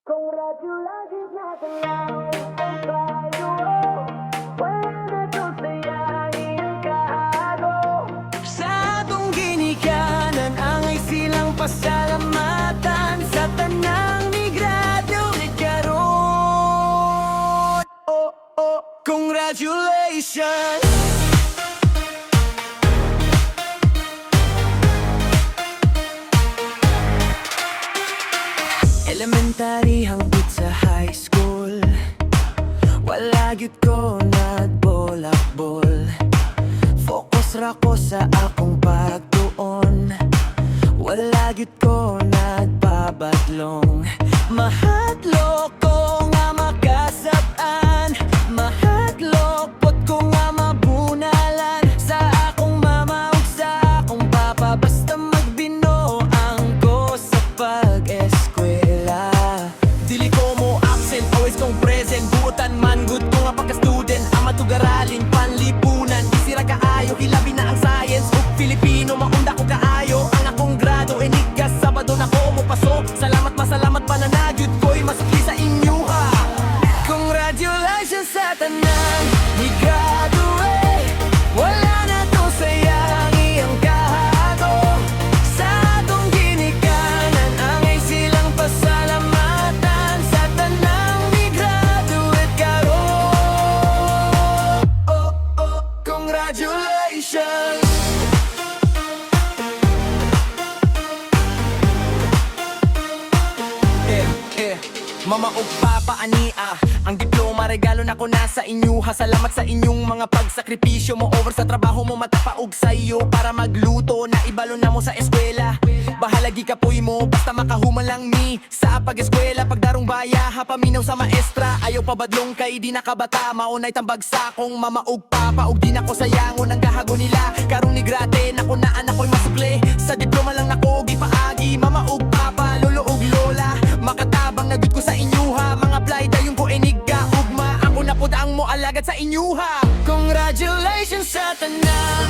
Congratulations na tayo kung tayo pwede to sayang iyong kahago. Sa atong ginikanan, angay silang pasalamatan sa tanang migrado nagkaroon. Oh, oh, congratulations! Elementary hangtod sa high school, wala gyud ko nagbolakbol. Focus ra ko sa akong pagtuon, wala gyud ko nagpabadlong. Mahadlok ko nga makasab-an, mahadlok pod ko nga mabunalan sa akong mama ug sa akong papa. Basta magbinoang ko sa pag-eskwela. Dili ko mo absent, always kong present. Buotan man, good ko nga pagka-student. Ama tugaraling panlipunan, isira kaayo, hilabi na ang science ug Filipino. Maunda ko kaayo, ang akong grado enigas, Sabado na ko mo paso. Salamat masalamat pananagyud ko'y masukli sa inyo ha. Congratulations sa tanan, ni graduate. Wala na to sayang iyang kahago. Sa atong ginikanan, angay silang pasalamatan sa tanang ni graduate karon. Oh, oh, congratulations! Mama o papa ania, ang diploma regalo na ko na sa inyo ha. Salamat sa inyong mga pagsakripisyo mo, over sa trabaho mo, matapaog sa iyo para magluto na ibalo na mo sa eskwela. Bahalagi ka po'y mo, basta makahuman lang mi sa pag-eskwela. Pagdarong baya ha, paminaw sa maestra, ayaw pabadlong kay di nakabata. Maunay tambag sa akong mama o papa, ug di na ko sayangon ang gahago nila. Karong ni grate na ko na anak ko'y masukli, sa diploma lang nako gipaagi. Mama o papa, lolo ug lola, makatabang na gud ko sa inyo ha. Mga play dayon ko eniga ugma, ako na pod ang mo alagad sa inyo ha. Congratulations sa tanan,